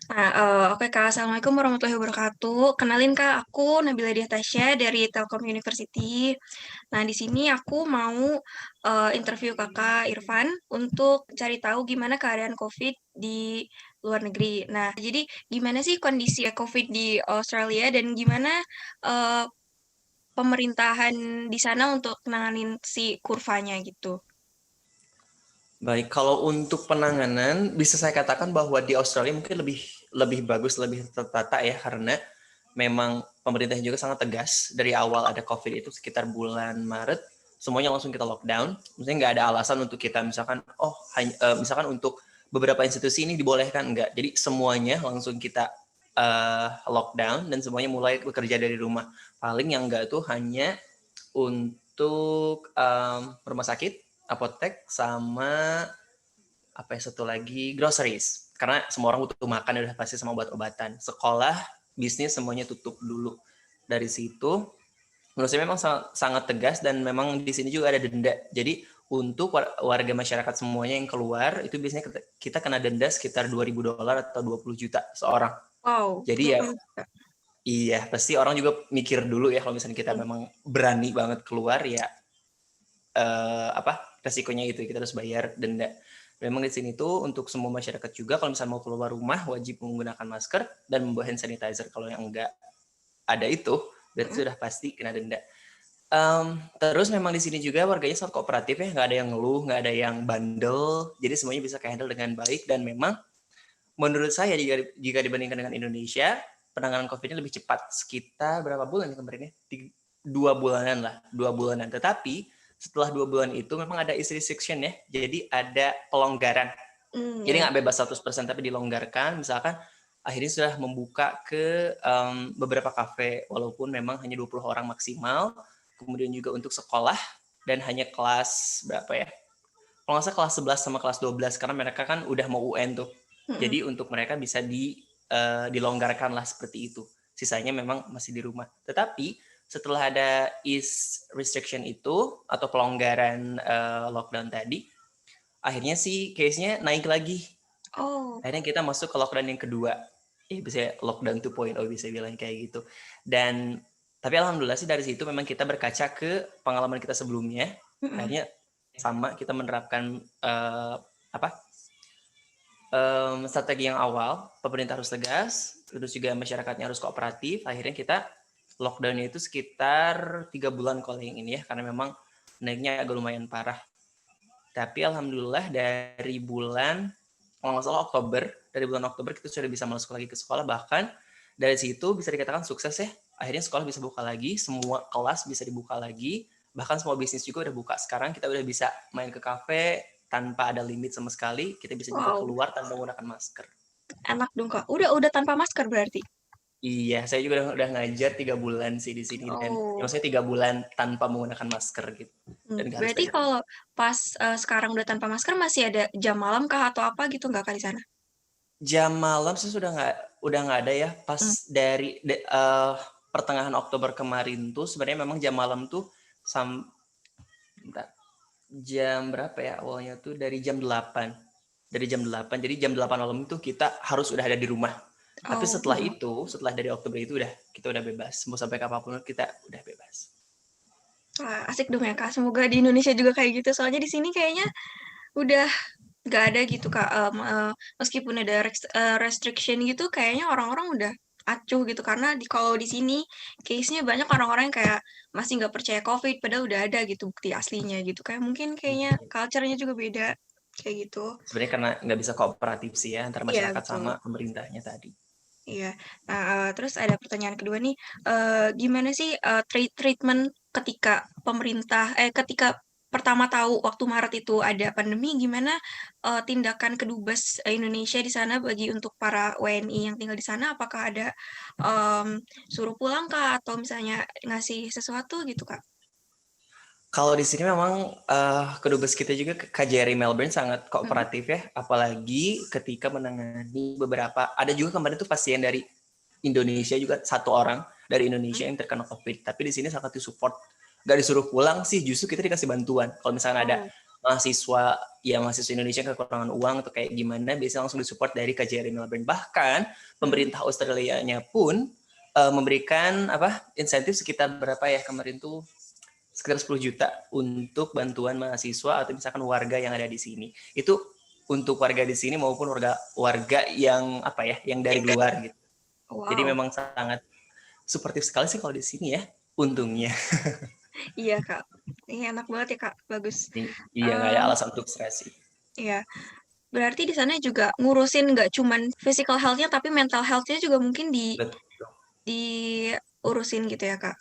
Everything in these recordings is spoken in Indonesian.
Oke Kak, Assalamualaikum warahmatullahi wabarakatuh. Kenalin Kak, aku Nabila Diahtasya dari Telkom University. Nah, di sini aku mau interview Kakak Irfan untuk cari tahu gimana keadaan COVID di luar negeri. Nah, jadi gimana sih kondisi COVID di Australia dan gimana eh, pemerintahan di sana untuk nanganin si kurvanya gitu? Baik, kalau untuk penanganan bisa saya katakan bahwa di Australia mungkin lebih lebih bagus, lebih tertata ya karena memang pemerintahnya juga sangat tegas dari awal ada COVID itu sekitar bulan Maret semuanya langsung kita lockdown. Maksudnya nggak ada alasan untuk kita misalkan misalkan untuk beberapa institusi ini dibolehkan enggak. Jadi semuanya langsung kita lockdown dan semuanya mulai bekerja dari rumah. Paling yang enggak tuh hanya untuk rumah sakit, apotek, sama apa ya satu lagi groceries. Karena semua orang butuh makan udah pasti sama obat-obatan. Sekolah, bisnis semuanya tutup dulu. Dari situ menurut saya memang sangat tegas dan memang di sini juga ada denda. Jadi untuk warga masyarakat semuanya yang keluar itu biasanya kita kena denda sekitar $2.000 atau 20 juta seorang. Wow, Jadi ya 20 juta. iya pasti orang juga mikir dulu ya kalau misalnya kita memang berani banget keluar ya resikonya itu kita harus bayar denda. Memang di sini tuh untuk semua masyarakat juga kalau misalnya mau keluar rumah wajib menggunakan masker dan membawa hand sanitizer. Kalau yang enggak ada itu berarti sudah pasti kena denda. Terus memang di sini juga warganya sangat kooperatif ya, nggak ada yang ngeluh, nggak ada yang bandel, jadi semuanya bisa handle dengan baik dan memang menurut saya jika dibandingkan dengan Indonesia penanganan COVID-nya lebih cepat sekitar berapa bulan ya kemarin ya 2 bulanan lah 2 bulanan. Tetapi setelah 2 bulan itu memang ada easy restriction ya, jadi ada pelonggaran. Jadi Ya. nggak bebas 100% tapi dilonggarkan. Misalkan akhirnya sudah membuka ke beberapa kafe walaupun memang hanya 20 orang maksimal. Kemudian juga untuk sekolah dan hanya kelas berapa ya? Kalau nggak salah kelas 11 sama kelas 12 karena mereka kan udah mau UN tuh. Mm-mm. Jadi untuk mereka bisa dilonggarkan lah seperti itu. Sisanya memang masih di rumah. Tetapi setelah ada ease restriction itu atau pelonggaran lockdown tadi, akhirnya sih case-nya naik lagi. Oh, Akhirnya kita masuk ke lockdown yang kedua. Bisa lockdown 2.0 bisa bilang kayak gitu. Dan tapi alhamdulillah sih dari situ memang kita berkaca ke pengalaman kita sebelumnya. mm-mm. Akhirnya sama kita menerapkan apa strategi yang awal, pemerintah harus tegas, terus juga masyarakatnya harus kooperatif. Akhirnya kita lockdownnya itu sekitar 3 bulan kalau yang ini ya, karena memang naiknya agak lumayan parah. Tapi alhamdulillah dari bulan kalau nggak salah Oktober, dari bulan Oktober kita sudah bisa masuk lagi ke sekolah. Bahkan dari situ bisa dikatakan sukses ya. Akhirnya sekolah bisa buka lagi, semua kelas bisa dibuka lagi, bahkan semua bisnis juga udah buka. Sekarang kita udah bisa main ke kafe tanpa ada limit sama sekali. Kita bisa juga Wow, keluar tanpa menggunakan masker. enak dong Kak. Udah tanpa masker berarti. Iya, saya juga udah ngajar 3 bulan sih di sini dan ya Oh, maksudnya 3 bulan tanpa menggunakan masker gitu dan nggak harus berarti bayar. kalau pas sekarang udah tanpa masker masih ada jam malam kah atau apa gitu nggak Kak di sana? Jam malam sih udah nggak ada ya. Pas Hmm. dari pertengahan Oktober kemarin tuh sebenarnya memang jam malam tuh sam bentar, jam berapa ya awalnya tuh dari jam 8. Dari jam 8. Jadi jam 8 malam itu kita harus udah ada di rumah. Tapi Oh, setelah itu, setelah dari Oktober itu kita udah bebas. Mau sampai kapanpun kita udah bebas. wah, asik dong ya Kak. Semoga di Indonesia juga kayak gitu. Soalnya di sini kayaknya udah nggak ada gitu Kak. Meskipun ada restriction gitu, kayaknya orang-orang udah acuh gitu karena kalau di sini case-nya banyak orang-orang yang kayak masih nggak percaya COVID padahal udah ada gitu bukti aslinya gitu kayak mungkin kayaknya culture-nya juga beda kayak gitu. Sebenarnya karena nggak bisa kooperatif sih ya antara Iya masyarakat betul. sama pemerintahnya tadi. Iya. Nah, terus ada pertanyaan kedua nih, gimana sih, treatment ketika ketika pertama tahu waktu Maret itu ada pandemi, gimana, tindakan kedubes Indonesia di sana bagi untuk para WNI yang tinggal di sana? Apakah ada, suruh pulang kah? Atau misalnya ngasih sesuatu gitu, Kak? Kalau di sini memang kedubes kita juga KJRI Melbourne sangat Mhm. kooperatif ya, apalagi ketika menangani beberapa ada juga kemarin tuh pasien dari Indonesia juga satu orang dari Indonesia Mhm. yang terkena COVID. Tapi di sini sangat disupport, nggak disuruh pulang sih, justru kita dikasih bantuan. Kalau misalnya ada Oh. mahasiswa Indonesia yang kekurangan uang atau kayak gimana, biasanya langsung disupport dari KJRI Melbourne. Bahkan pemerintah Australia-nya pun memberikan insentif sekitar berapa ya kemarin tuh, sekitar 10 juta untuk bantuan mahasiswa atau misalkan warga yang ada di sini. Itu untuk warga di sini maupun warga yang yang dari luar gitu. Jadi Wow. memang sangat suportif sekali sih kalau di sini ya, untungnya. Iya, Kak. Ini enak banget ya, Kak. Bagus. Iya, nggak ada Mmm, alasan untuk stres sih. iya. Berarti di sana juga ngurusin nggak cuman physical health-nya, tapi mental health-nya juga mungkin Betul. diurusin gitu ya, Kak?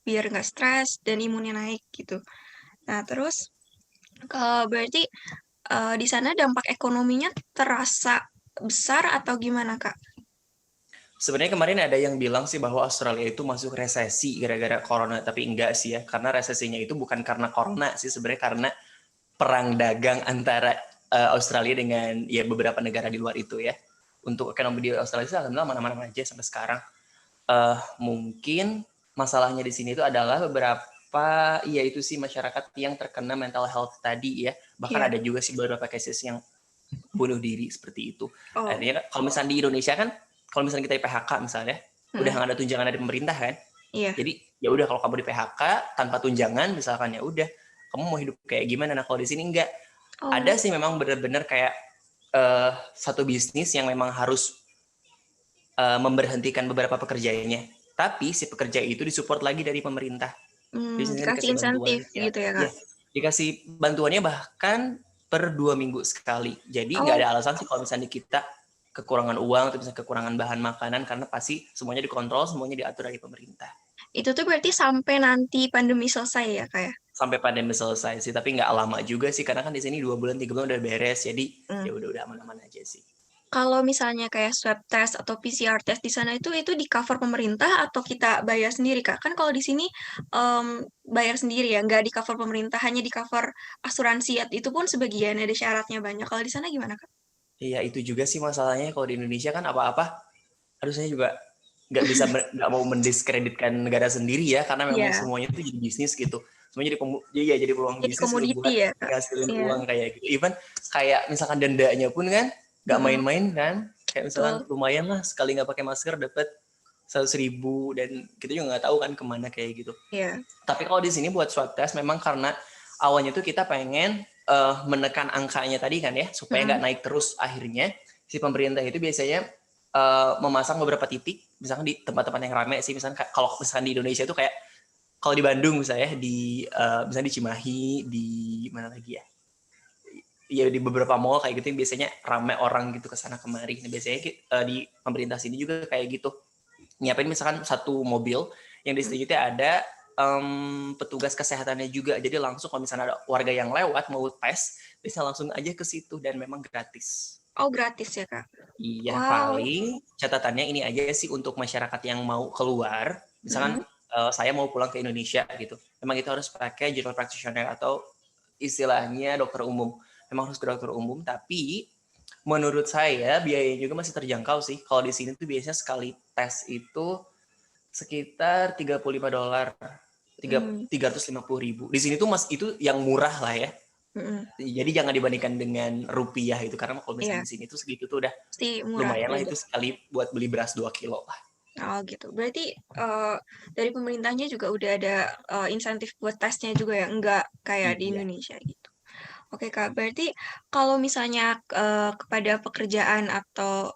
Biar nggak stres dan imunnya naik gitu. Nah, terus, berarti, di sana dampak ekonominya terasa besar atau gimana, Kak? Sebenarnya kemarin ada yang bilang sih bahwa Australia itu masuk resesi gara-gara corona, tapi enggak sih ya, karena resesinya itu bukan karena corona sih, sebenarnya karena perang dagang antara Australia dengan ya beberapa negara di luar itu ya. Untuk ekonomi di Australia sih alhamdulillah mana-mana aja sampai sekarang. Mungkin masalahnya di sini itu adalah beberapa, ya itu sih, masyarakat yang terkena mental health tadi ya. Bahkan Iya. ada juga sih beberapa cases yang bunuh diri seperti itu. Oh, Artinya kalau misalnya di Indonesia kan, kalau misalnya kita di PHK misalnya, udah mhm, nggak ada tunjangan dari pemerintah kan. iya. Jadi ya udah, kalau kamu di PHK tanpa tunjangan misalkan, ya udah kamu mau hidup kayak gimana. Nah kalau di sini enggak. Oh, Ada sih memang benar-benar kayak satu bisnis yang memang harus memberhentikan beberapa pekerjaannya. Tapi si pekerja itu disupport lagi dari pemerintah. Bisnisnya dikasih dikasih bantuan insentif ya. gitu ya, Ya, Kak? dikasih bantuannya bahkan per 2 minggu sekali. Jadi nggak Oh, ada alasan sih kalau misalnya kita kekurangan uang atau misalnya kekurangan bahan makanan, karena pasti semuanya dikontrol, semuanya diatur dari pemerintah. itu tuh berarti sampai nanti pandemi selesai ya, Kak, ya? Sampai pandemi selesai sih, tapi nggak lama juga sih, karena kan di sini 2 bulan 3 bulan udah beres, jadi Mmm. ya udah aman-aman aja sih. Kalau misalnya kayak swab test atau PCR test di sana itu di-cover pemerintah atau kita bayar sendiri, Kak? Kan kalau di sini, bayar sendiri ya, nggak di-cover pemerintah, hanya di-cover asuransi, itu pun sebagian, ada syaratnya banyak. Kalau di sana gimana, Kak? Iya, itu juga sih masalahnya, kalau di Indonesia kan apa-apa harusnya juga nggak mau mendiskreditkan negara sendiri ya, karena memang Iya, semuanya itu jadi bisnis gitu. Semuanya jadi peluang jadi bisnis gitu komoditi buat ya, Kak? ngasilin Iya, uang kayak gitu. Even kayak misalkan dendanya pun kan nggak mhm, main-main kan. Kayak misalkan betul, lumayan lah, sekali nggak pakai masker dapat 100.000, dan kita juga nggak tahu kan kemana kayak gitu. iya, Tapi kalau di sini buat swab test memang karena awalnya tuh kita pengen menekan angkanya tadi kan ya, supaya mhm. nggak naik terus. Akhirnya si pemerintah itu biasanya memasang beberapa titik, misalkan di tempat-tempat yang ramai sih. Misalkan kalau misalkan di Indonesia itu kayak, kalau di Bandung misalnya, misalnya di Cimahi, di mana lagi ya, ya di beberapa mall kayak gitu yang biasanya ramai orang gitu ke sana kemari. Nah, biasanya di pemerintah sini juga kayak gitu, nyiapin misalkan satu mobil yang di situ ada petugas kesehatannya juga. Jadi langsung kalau misalnya ada warga yang lewat mau tes, bisa langsung aja ke situ, dan memang gratis. Oh, gratis ya, Kak? Iya, Wow, paling catatannya ini aja sih untuk masyarakat yang mau keluar. Misalkan mhm. saya mau pulang ke Indonesia gitu. Memang itu harus pakai general practitioner atau istilahnya dokter umum. Memang harus ke dokter umum, tapi menurut saya biayanya juga masih terjangkau sih. Kalau di sini tuh biasanya sekali tes itu sekitar $35, Mmm, 350.000. Di sini tuh mas itu yang murah lah ya. mhm, Jadi jangan dibandingkan dengan rupiah itu, karena kalau misalnya iya, di sini tuh segitu tuh udah pasti murah, lumayan lah, beda. itu sekali buat beli beras 2 kilo lah. Oh, gitu. Berarti, dari pemerintahnya juga udah ada, insentif buat tesnya juga ya, enggak kayak di Iya. Indonesia gitu. Oke, Kak, berarti kalau misalnya, kepada pekerjaan atau,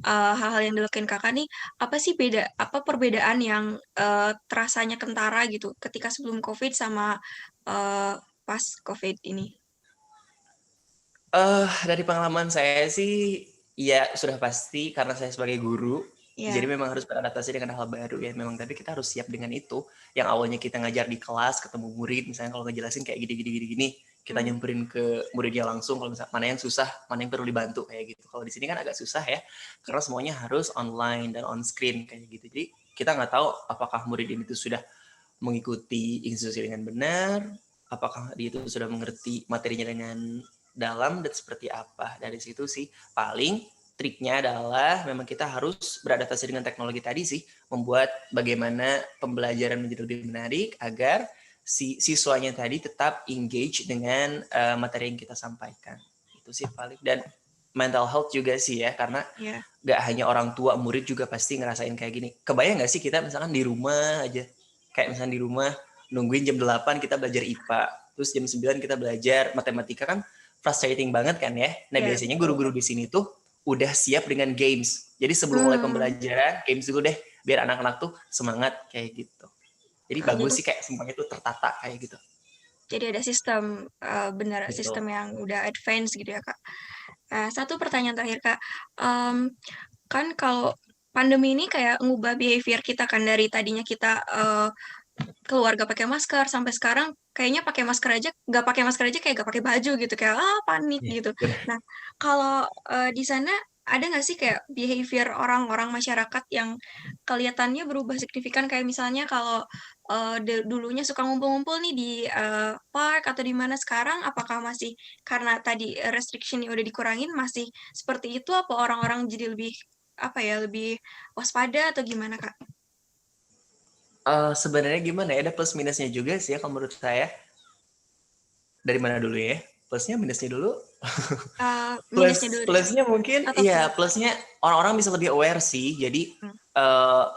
hal-hal yang dilakuin Kakak nih, apa perbedaan yang, terasanya kentara gitu ketika sebelum Covid sama, pas Covid ini? Dari pengalaman saya sih, ya sudah pasti karena saya sebagai guru, jadi Iya, memang harus beradaptasi dengan hal baru ya memang, tapi kita harus siap dengan itu. Yang awalnya kita ngajar di kelas, ketemu murid, misalnya kalau ngejelasin kayak gini, kita mhm, nyamperin ke muridnya langsung, kalau misalnya mana yang susah, mana yang perlu dibantu kayak gitu. Kalau di sini kan agak susah ya, iya, karena semuanya harus online dan on screen kayak gitu. Jadi kita nggak tahu apakah murid ini tuh sudah mengikuti instruksi dengan benar, apakah dia itu sudah mengerti materinya dengan dalam dan seperti apa. Dari situ sih paling triknya adalah memang kita harus beradaptasi dengan teknologi tadi sih, membuat bagaimana pembelajaran menjadi lebih menarik agar si siswanya tadi tetap engage dengan materi yang kita sampaikan. Itu sih paling. Dan mental health juga sih ya, karena Iya. nggak hanya orang tua, murid juga pasti ngerasain kayak gini. Kebayang nggak sih kita misalkan di rumah aja, kayak misalkan di rumah nungguin jam 8 kita belajar IPA, terus jam 9 kita belajar matematika, kan frustrating banget kan ya. Nah Iya, biasanya betul. guru-guru di sini tuh udah siap dengan games. Jadi sebelum mulai pembelajaran, games dulu deh, biar anak-anak tuh semangat kayak gitu. Jadi Jadi bagus sih kayak semuanya tuh tertata kayak gitu. jadi ada sistem, benar Betul. sistem yang udah advance gitu ya, Kak. Satu pertanyaan terakhir, Kak, mmm, kan kalau pandemi ini kayak ngubah behavior kita kan dari tadinya kita, keluar gak pakai masker sampai sekarang kayaknya pakai masker aja kayak gak pakai baju gitu, kayak, panik Iya, gitu. benar. Nah, kalau, di sana ada nggak sih kayak behavior orang-orang masyarakat yang kelihatannya berubah signifikan? Kayak misalnya kalau, dulunya suka ngumpul-ngumpul nih di, park atau di mana, sekarang apakah masih karena tadi, restriction-nya udah dikurangin masih seperti itu, apa orang-orang jadi lebih, apa ya, lebih waspada atau gimana, Kak? Sebenarnya gimana ya, ada plus minusnya juga sih ya kalau menurut saya. Dari mana dulu ya? Plusnya, minusnya dulu. Minusnya dulu deh, Plusnya mungkin, atau ya plus? plusnya orang-orang bisa lebih aware sih. Jadi Mmm, uh,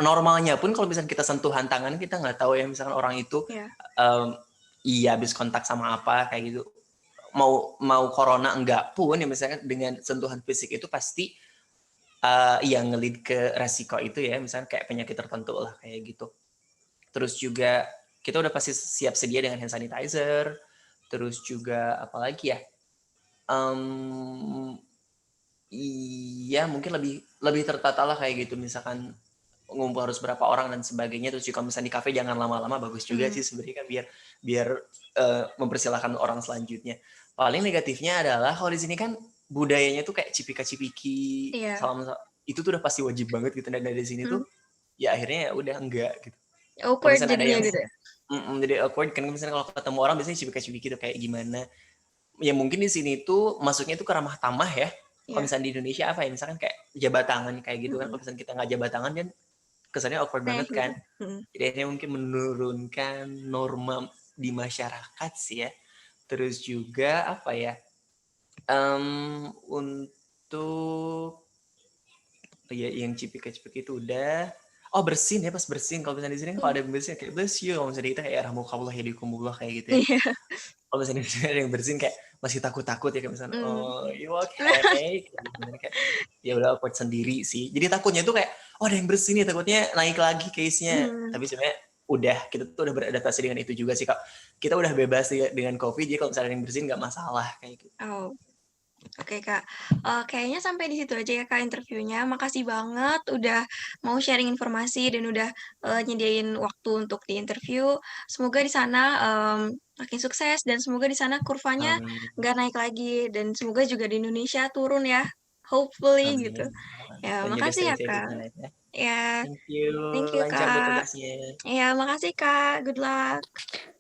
normalnya pun kalau misalnya kita sentuhan tangan, kita nggak tahu ya misalkan orang itu iya, um, iya habis kontak sama apa kayak gitu. Mau mau corona enggak pun ya, misalkan dengan sentuhan fisik itu pasti yang ngelid ke resiko itu ya, misalnya kayak penyakit tertentu lah kayak gitu. Terus juga kita udah pasti siap sedia dengan hand sanitizer. Terus juga apalagi ya? Um, iya, mungkin lebih lebih tertata lah kayak gitu. Misalkan ngumpul harus berapa orang dan sebagainya. Terus juga misalnya di kafe jangan lama-lama, bagus juga mmm, sih sebenarnya kan, biar biar mempersilahkan orang selanjutnya. Paling negatifnya adalah kalau di sini kan budayanya tuh kayak cipika-cipiki, iya, salam, itu tuh udah pasti wajib banget gitu. Dan dari sini tuh mhm, ya akhirnya ya udah enggak gitu. Kalau awkward misalnya ada jadinya yang gitu ya? jadi awkward kan, misalnya kalau ketemu orang biasanya cipika-cipiki gitu kayak gimana. Ya mungkin di sini tuh masuknya tuh ke ramah tamah ya. Kalau Iya, misalnya di Indonesia apa ya, misalkan kayak jabat tangan kayak gitu kan, mhm, kalau misalnya kita nggak jabat tangan kan kesannya awkward aneh banget kan. gitu, mhm. Jadi akhirnya mungkin menurunkan norma di masyarakat sih ya. Terus juga apa ya, untuk ya yang cipika-cipiki itu udah. Oh, bersin ya, pas bersin, kalau misalnya di sini kan kalau Mmm, ada yang bersin kayak bless you, kalau misalnya kita kayak rahmukallah yadikumullah kayak gitu ya. iya, Kalau misalnya ada yang bersin kayak masih takut-takut ya, kayak misalnya, mmm. oh you okay, kayak ya udah awkward sendiri sih. Jadi takutnya tuh kayak, oh ada yang bersin nih, takutnya naik lagi case-nya. Mhm, Tapi sebenarnya udah, kita tuh udah beradaptasi dengan itu juga sih kak. Kita udah bebas dengan COVID, jadi kalau misalnya ada yang bersin nggak masalah kayak gitu. oh, oke, Kak, kayaknya sampai di situ aja ya, Kak, interviewnya. Makasih banget udah mau sharing informasi dan udah, nyediain waktu untuk di-interview. Semoga di sana, makin sukses dan semoga di sana kurvanya Amin, nggak naik lagi dan semoga juga di Indonesia turun ya, hopefully gitu. amin. Ya, Dan juga makasih stay ya, safe di Kak. sana ya. Ya, Thank you, thank you, lancar deh Kak. tugasnya. Ya, makasih, Kak. Good luck.